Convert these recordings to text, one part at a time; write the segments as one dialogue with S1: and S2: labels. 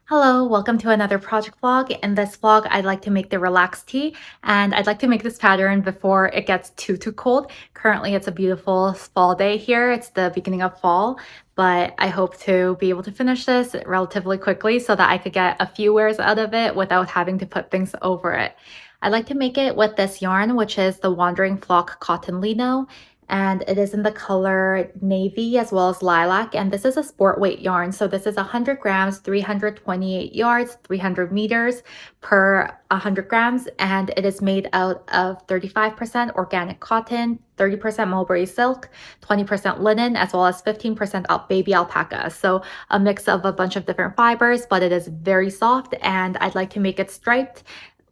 S1: Hello, welcome to another project vlog. In this vlog, I'd like to make the relax tea, and I'd like to make this pattern before it gets too cold. Currently, it's a beautiful fall day here. It's the beginning of fall, but I hope to be able to finish this relatively quickly so that I could get a few wears out of it without having to put things over it. I'd like to make it with this yarn, which is the Wandering Flock Cotton Lino, and it is in the color navy as well as lilac, and this is a sport weight yarn. So this is 100 grams, 328 yards, 300 meters per 100 grams, and it is made out of 35% organic cotton, 30% mulberry silk, 20% linen, as well as 15% baby alpaca. So a mix of a bunch of different fibers, but it is very soft, and I'd like to make it striped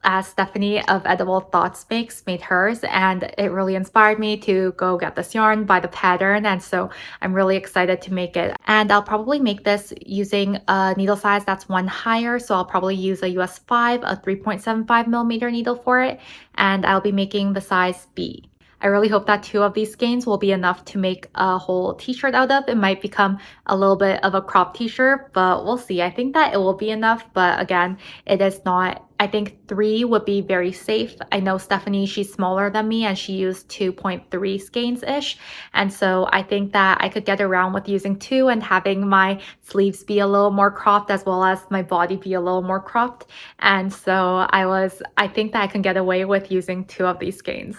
S1: as Stephanie of Edible Thoughts made hers, and it really inspired me to go get this yarn, buy the pattern, and so I'm really excited to make it. And I'll probably make this using a needle size that's one higher, so I'll probably use a US 5, a 3.75 millimeter needle for it, and I'll be making the size B. I really hope that 2 of these skeins will be enough to make a whole t-shirt out of. It might become a little bit of a crop t-shirt, but we'll see. I think that it will be enough, but again, it is not. I think 3 would be very safe. I know Stephanie, she's smaller than me and she used 2.3 skeins-ish. And so I think that I could get around with using 2 and having my sleeves be a little more cropped as well as my body be a little more cropped. And so I think that I can get away with using 2 of these skeins.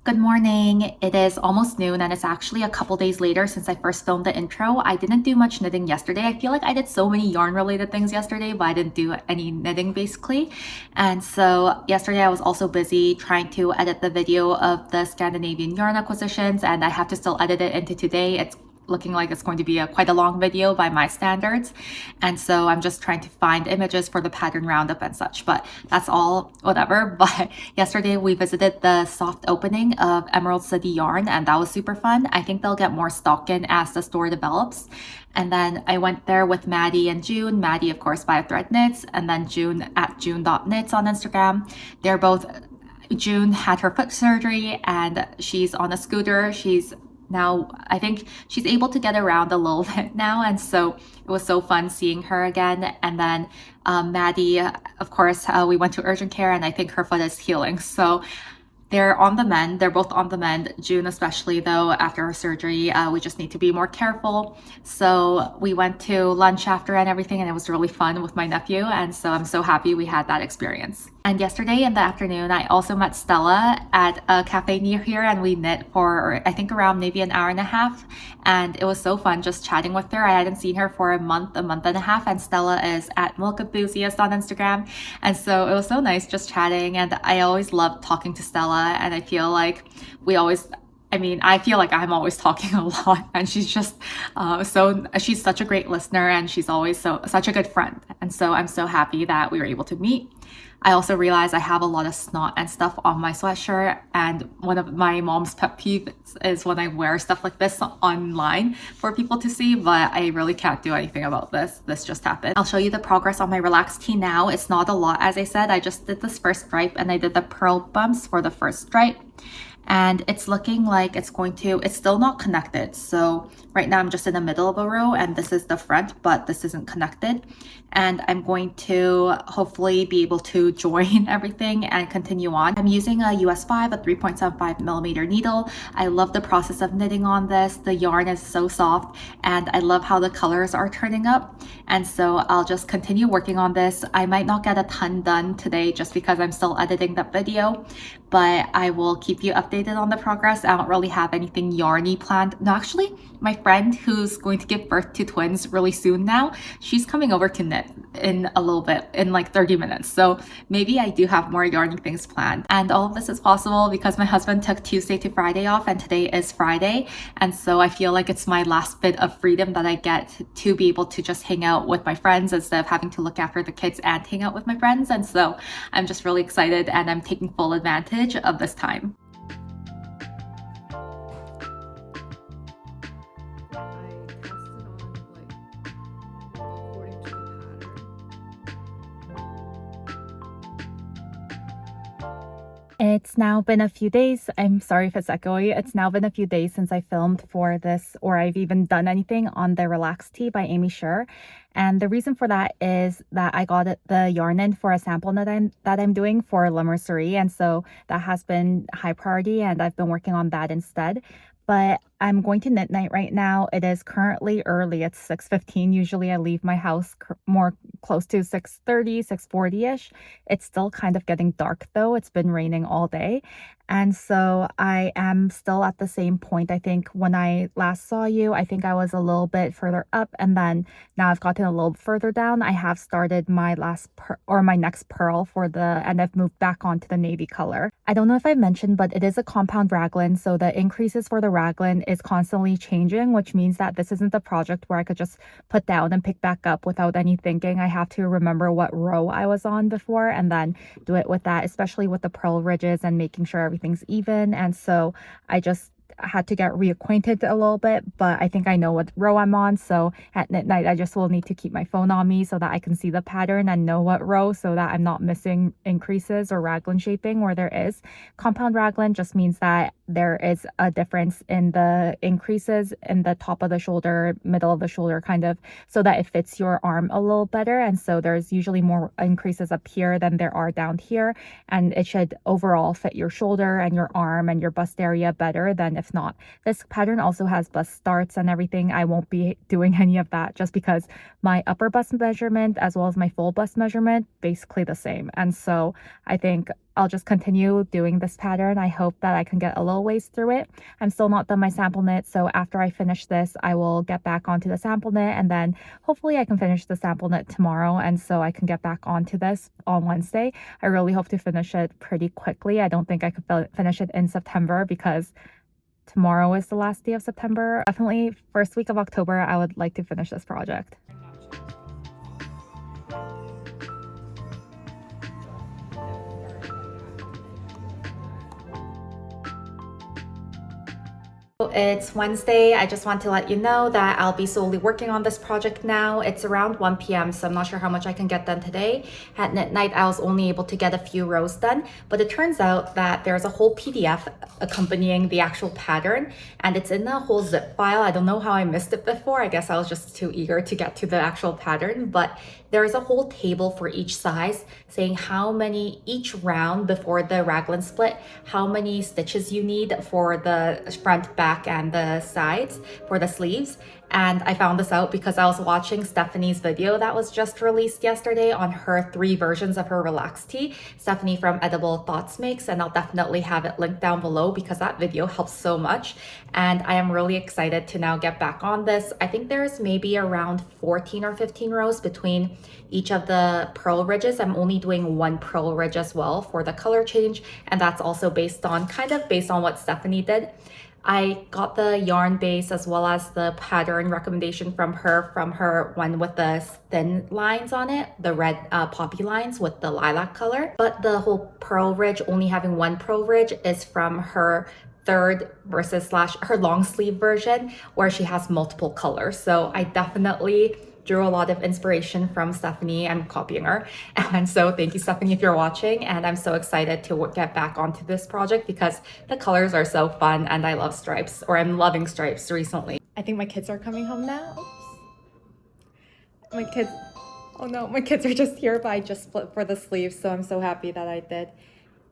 S1: Good morning. It is almost noon and it's actually a couple days later since I first filmed the intro. I didn't do much knitting yesterday. I feel like I did so many yarn related things yesterday, but I didn't do any knitting basically. And so yesterday I was also busy trying to edit the video of the Scandinavian yarn acquisitions, and I have to still edit it into today. It's looking like it's going to be quite a long video by my standards, and so I'm just trying to find images for the pattern roundup and such, but that's all whatever. But yesterday we visited the soft opening of Emerald City Yarn, and that was super fun. I think they'll get more stock in as the store develops. And then I went there with Maddie and June. Maddie, of course, by Thread Knits, and then June at June.knits on Instagram. They're both, June had her foot surgery and she's on a scooter. She's now, I think she's able to get around a little bit now, and so it was so fun seeing her again. And then Maddie, of course, we went to urgent care, and I think her foot is healing, so they're on the mend. They're both on the mend. June especially, though, after her surgery, we just need to be more careful. So we went to lunch after and everything, and it was really fun with my nephew, and so I'm so happy we had that experience. And yesterday in the afternoon, I also met Stella at a cafe near here, and we knit for, I think, around maybe an hour and a half. And it was so fun just chatting with her. I hadn't seen her for a month and a half, and Stella is at Milk Enthusiast on Instagram. And so it was so nice just chatting, and I always love talking to Stella, and I feel like I feel like I'm always talking a lot, and she's just she's such a great listener, and she's always such a good friend. And so I'm so happy that we were able to meet. I also realized I have a lot of snot and stuff on my sweatshirt, and one of my mom's pet peeves is when I wear stuff like this online for people to see, but I really can't do anything about this. This just happened. I'll show you the progress on my relaxed tee now. It's not a lot, as I said. I just did this first stripe, and I did the purl bumps for the first stripe. And it's looking like it's still not connected. So right now I'm just in the middle of a row, and this is the front, but this isn't connected. And I'm going to hopefully be able to join everything and continue on. I'm using a US 5, a 3.75 millimeter needle. I love the process of knitting on this. The yarn is so soft and I love how the colors are turning up. And so I'll just continue working on this. I might not get a ton done today just because I'm still editing that video, but I will keep you updated on the progress. I don't really have anything yarny planned. No, actually, my friend who's going to give birth to twins really soon now, she's coming over to knit in a little bit, in like 30 minutes. So maybe I do have more yarny things planned. And all of this is possible because my husband took Tuesday to Friday off and today is Friday. And so I feel like it's my last bit of freedom that I get to be able to just hang out with my friends instead of having to look after the kids and hang out with my friends. And so I'm just really excited and I'm taking full advantage of this time. It's now been a few days. I'm sorry if it's echoey. It's now been a few days since I filmed for this, or I've even done anything on the Relax Tee by Aimee Sher. And the reason for that is that I got the yarn in for a sample that I'm doing for La Mercerie. And so that has been high priority and I've been working on that instead. But I'm going to knit night right now. It is currently early. It's 6:15. Usually I leave my house more close to 6:30, 6:40-ish. It's still kind of getting dark though. It's been raining all day. And so I am still at the same point. I think when I last saw you, I think I was a little bit further up and then now I've gotten a little further down. I have started my my next purl and I've moved back onto the navy color. I don't know if I mentioned, but it is a compound raglan. So the increases for the raglan is constantly changing, which means that this isn't the project where I could just put down and pick back up without any thinking. I have to remember what row I was on before and then do it with that, especially with the purl ridges and making sure everything's even. And so I just had to get reacquainted a little bit, but I think I know what row I'm on. So at night, I just will need to keep my phone on me so that I can see the pattern and know what row so that I'm not missing increases or raglan shaping where there is. Compound raglan just means that there is a difference in the increases in the top of the shoulder, middle of the shoulder, kind of, so that it fits your arm a little better. And so there's usually more increases up here than there are down here. And it should overall fit your shoulder and your arm and your bust area better than if not. This pattern also has bust starts and everything. I won't be doing any of that just because my upper bust measurement as well as my full bust measurement basically the same. And so I think I'll just continue doing this pattern. I hope that I can get a little ways through it. I'm still not done my sample knit, so after I finish this, I will get back onto the sample knit and then hopefully I can finish the sample knit tomorrow and so I can get back onto this on Wednesday. I really hope to finish it pretty quickly. I don't think I could finish it in September because tomorrow is the last day of September. Definitely first week of October, I would like to finish this project. It's Wednesday. I just want to let you know that I'll be solely working on this project now. It's around 1 p.m. so I'm not sure how much I can get done today. At night, I was only able to get a few rows done, but it turns out that there's a whole PDF accompanying the actual pattern and it's in a whole zip file. I don't know how I missed it before. I guess I was just too eager to get to the actual pattern, but there's a whole table for each size saying how many each round before the raglan split, how many stitches you need for the front, back, and the sides for the sleeves. And I found this out because I was watching Stephanie's video that was just released yesterday on her 3 versions of her Relax Tee. Stephanie from Edible Thoughts makes, and I'll definitely have it linked down below because that video helps so much. And I am really excited to now get back on this. I think there's maybe around 14 or 15 rows between each of the purl ridges. I'm only doing 1 purl ridge as well for the color change, and that's also based on what Stephanie did. I got the yarn base as well as the pattern recommendation from her one with the thin lines on it, the red poppy lines with the lilac color. But the whole purl ridge, only having 1 purl ridge, is from her third versus her long sleeve version where she has multiple colors. So I definitely drew a lot of inspiration from Stephanie. I'm copying her. And so thank you, Stephanie, if you're watching. And I'm so excited to get back onto this project because the colors are so fun and I love stripes, or I'm loving stripes recently. I think my kids are coming home now. Oops. My kids. Oh no, my kids are just here, but I just split for the sleeves, so I'm so happy that I did.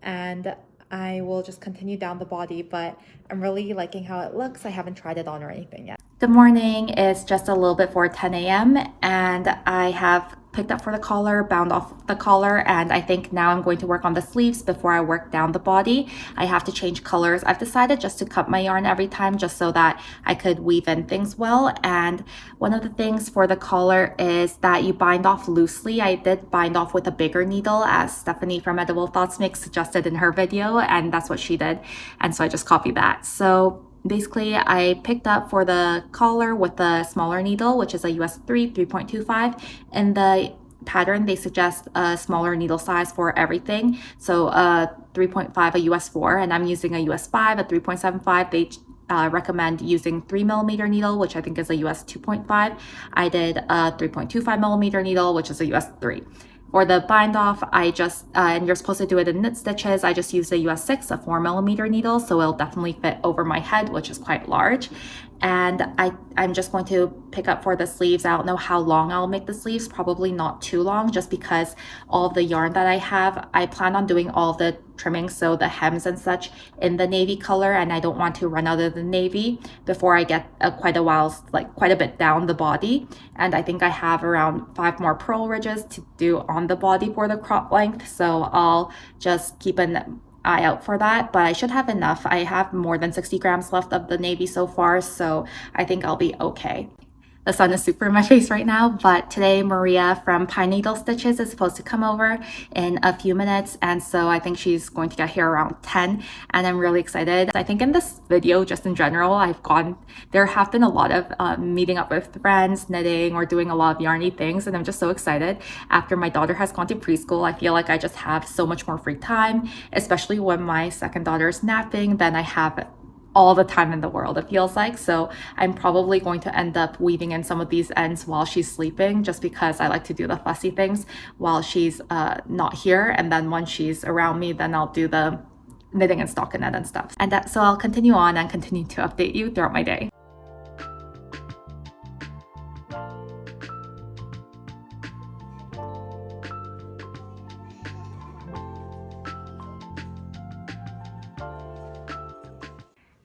S1: And I will just continue down the body, but I'm really liking how it looks. I haven't tried it on or anything yet. Good morning. It's just a little bit before 10 a.m. and I have picked up for the collar, bound off the collar, and I think now I'm going to work on the sleeves before I work down the body. I have to change colors. I've decided just to cut my yarn every time just so that I could weave in things well. And one of the things for the collar is that you bind off loosely. I did bind off with a bigger needle as Stephanie from Edible Thoughts Mix suggested in her video, and that's what she did. And so I just copied that. So basically, I picked up for the collar with the smaller needle, which is a US 3.25. In the pattern, they suggest a smaller needle size for everything. So a 3.5, a US 4, and I'm using a US 5, a 3.75. They recommend using 3mm needle, which I think is a US 2.5. I did a 3.25mm needle, which is a US 3. For the bind off, I just, and you're supposed to do it in knit stitches, I just used a US 6, a 4mm needle, so it'll definitely fit over my head, which is quite large. And I'm just going to pick up for the sleeves. I don't know how long I'll make the sleeves, probably not too long, just because all of the yarn that I have, I plan on doing all the trimmings, so the hems and such, in the navy color, and I don't want to run out of the navy before I get quite a bit down the body. And I think I have around 5 more purl ridges to do on the body for the crop length, so I'll just keep an eye out for that, but I should have enough. I have more than 60 grams left of the navy so far, so I think I'll be okay. The sun is super in my face right now, but today Maria from Pine Needle Stitches is supposed to come over in a few minutes, and so I think she's going to get here around 10, and I'm really excited. I think in this video, just in general, there have been a lot of meeting up with friends, knitting, or doing a lot of yarny things, and I'm just so excited. After my daughter has gone to preschool, I feel like I just have so much more free time, especially when my second daughter is napping, then I have all the time in the world, it feels like. So I'm probably going to end up weaving in some of these ends while she's sleeping, just because I like to do the fussy things while she's not here, and then when she's around me, then I'll do the knitting and stockinette and stuff. And so I'll continue on and continue to update you throughout my day.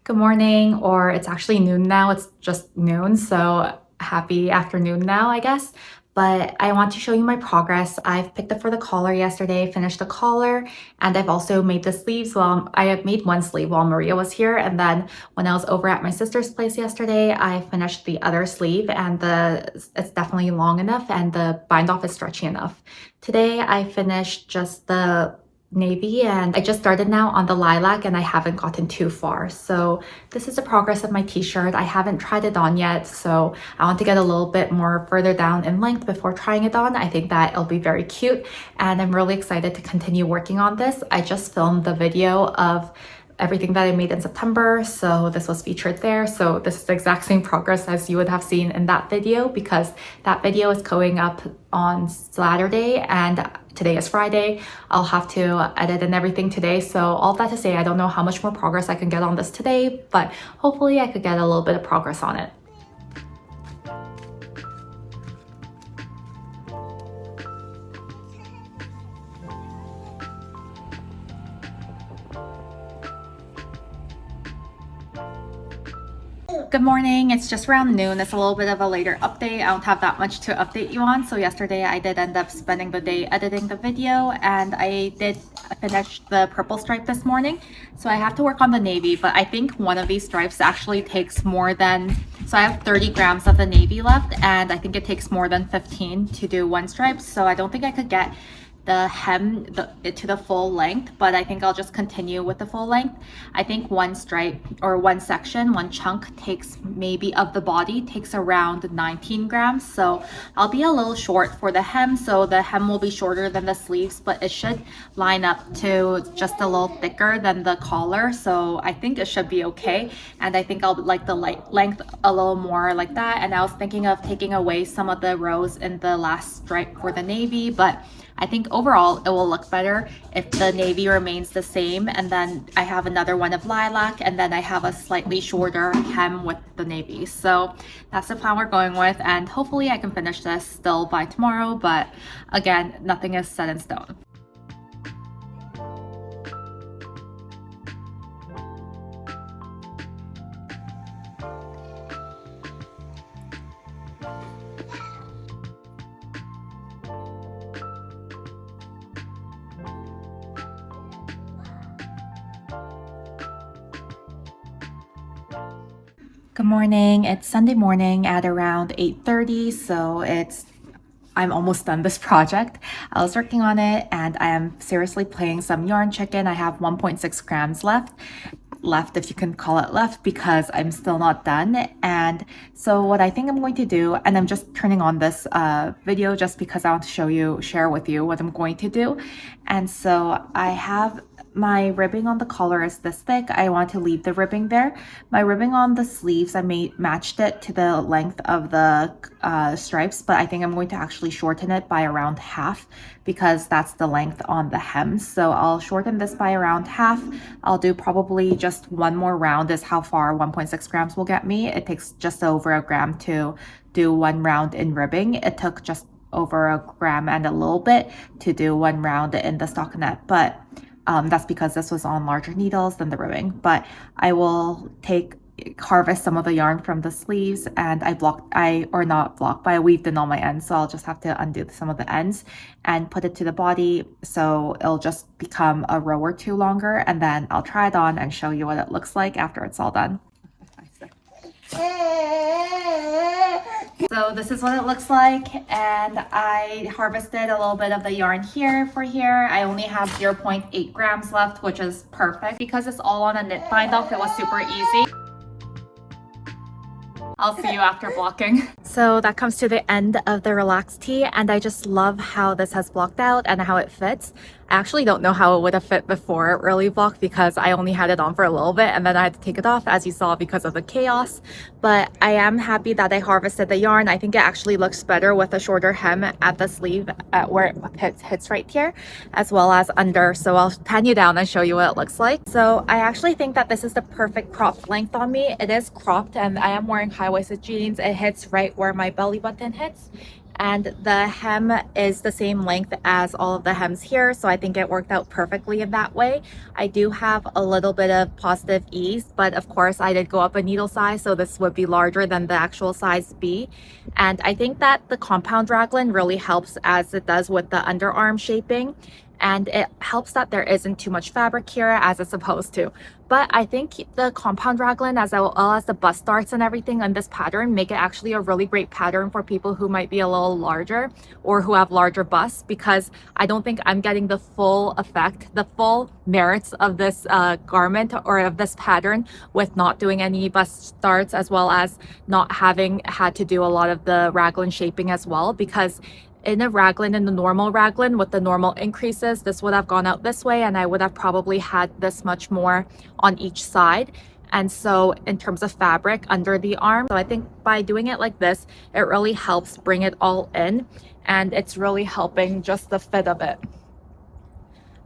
S1: Good morning, or it's actually noon now. It's just noon, so happy afternoon now, I guess. But I want to show you my progress. I've picked up for the collar yesterday, finished the collar, and I've also made the sleeves. Well, I have made one sleeve while Maria was here, and then when I was over at my sister's place yesterday, I finished the other sleeve, and it's definitely long enough, and the bind off is stretchy enough. Today, I finished just the navy, and I just started now on the lilac, and I haven't gotten too far. So this is the progress of my t-shirt. I haven't tried it on yet, so I want to get a little bit more further down in length before trying it on. I think that it'll be very cute, and I'm really excited to continue working on this. I just filmed the video of everything that I made in September, so this was featured there. So this is the exact same progress as you would have seen in that video, because that video is going up on Saturday and today is Friday. I'll have to edit and everything today. So all that to say, I don't know how much more progress I can get on this today, but hopefully I could get a little bit of progress on it. Good morning. It's just around noon. It's a little bit of a later update. I don't have that much to update you on. So yesterday I did end up spending the day editing the video, and I did finish the purple stripe this morning. So I have to work on the navy, but I think one of these stripes actually takes more than, so I have 30 grams of the navy left, and I think it takes more than 15 to do one stripe. So I don't think I could get the hem to the full length, but I think I'll just continue with the full length. I think one stripe or one section, one chunk takes maybe of the body takes around 19 grams. So I'll be a little short for the hem. So the hem will be shorter than the sleeves, but it should line up to just a little thicker than the collar. So I think it should be okay. And I think I'll like the length a little more like that. And I was thinking of taking away some of the rows in the last stripe for the navy, but I think overall it will look better if the navy remains the same, and then I have another one of lilac, and then I have a slightly shorter hem with the navy. So that's the plan we're going with, and hopefully I can finish this still by tomorrow, but again, nothing is set in stone. Good morning. It's Sunday morning at around 8:30, so I'm almost done this project. I was working on it and I am seriously playing some yarn chicken. I have 1.6 grams left, if you can call it left, because I'm still not done. And so what I think I'm going to do, and I'm just turning on this video just because I want to share with you what I'm going to do. And so I have my ribbing on the collar is this thick. I want to leave the ribbing there. My ribbing on the sleeves, I matched it to the length of the stripes, but I think I'm going to actually shorten it by around half because that's the length on the hems. So I'll shorten this by around half. I'll do probably just one more round is how far 1.6 grams will get me. It takes just over a gram to do one round in ribbing. It took just over a gram and a little bit to do one round in the stockinette, but that's because this was on larger needles than the ribbing. But I will harvest some of the yarn from the sleeves, and I weaved in all my ends, so I'll just have to undo some of the ends and put it to the body, so it'll just become a row or two longer, and then I'll try it on and show you what it looks like after it's all done. So this is what it looks like, and I harvested a little bit of the yarn here. I only have 0.8 grams left, which is perfect because it's all on a knit bind off. It was super easy. I'll see you after blocking. So that comes to the end of the relaxed tee, and I just love how this has blocked out and how it fits. I actually don't know how it would have fit before it really blocked because I only had it on for a little bit and then I had to take it off, as you saw, because of the chaos. But I am happy that I harvested the yarn. I think it actually looks better with a shorter hem at the sleeve where it hits right here, as well as under. So I'll pan you down and show you what it looks like. So I actually think that this is the perfect cropped length on me. It is cropped and I am wearing high-waisted jeans. It hits right where my belly button hits. And the hem is the same length as all of the hems here, so I think it worked out perfectly in that way. I do have a little bit of positive ease, but of course I did go up a needle size, so this would be larger than the actual size B. And I think that the compound raglan really helps, as it does with the underarm shaping, and it helps that there isn't too much fabric here as it's supposed to. But I think the compound raglan, as well as the bust darts and everything on this pattern, make it actually a really great pattern for people who might be a little larger or who have larger busts, because I don't think I'm getting the full effect, the full merits of this garment or of this pattern with not doing any bust darts, as well as not having had to do a lot of the raglan shaping as well. Because in a raglan, in the normal raglan with the normal increases, this would have gone out this way and I would have probably had this much more on each side. And so in terms of fabric under the arm, so I think by doing it like this, it really helps bring it all in, and it's really helping just the fit of it.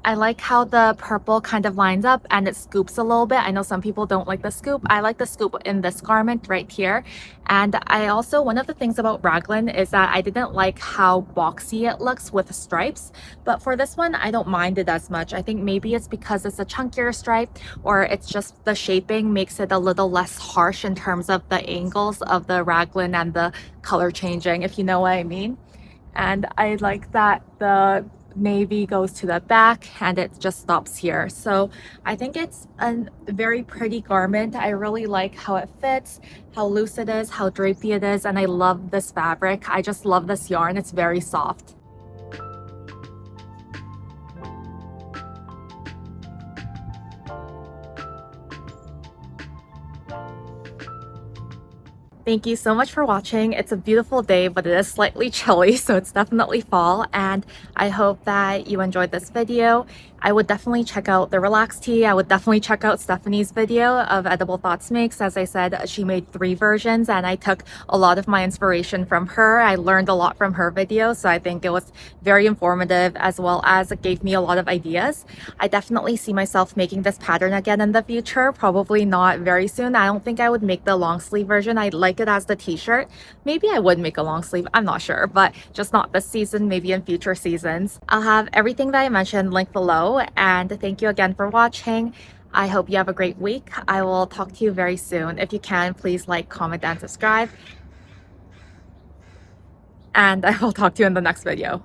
S1: I like how the purple kind of lines up and it scoops a little bit. I know some people don't like the scoop. I like the scoop in this garment right here. And I also, one of the things about raglan is that I didn't like how boxy it looks with the stripes, but for this one, I don't mind it as much. I think maybe it's because it's a chunkier stripe, or it's just the shaping makes it a little less harsh in terms of the angles of the raglan and the color changing, if you know what I mean. And I like that the navy goes to the back and it just stops here. So I think it's a very pretty garment. I really like how it fits, how loose it is, how drapey it is, and I love this fabric. I just love this yarn. It's very soft. Thank you so much for watching. It's a beautiful day, but it is slightly chilly, so it's definitely fall. And I hope that you enjoyed this video. I would definitely check out the Relax Tea. I would definitely check out Stephanie's video of Edible Thoughts Makes. As I said, she made 3 versions and I took a lot of my inspiration from her. I learned a lot from her video, so I think it was very informative as well as it gave me a lot of ideas. I definitely see myself making this pattern again in the future, probably not very soon. I don't think I would make the long sleeve version. I like it as the t-shirt. Maybe I would make a long sleeve, I'm not sure, but just not this season, maybe in future seasons. I'll have everything that I mentioned linked below, and thank you again for watching. I hope you have a great week. I will talk to you very soon. If you can, please like, comment, and subscribe. And I will talk to you in the next video.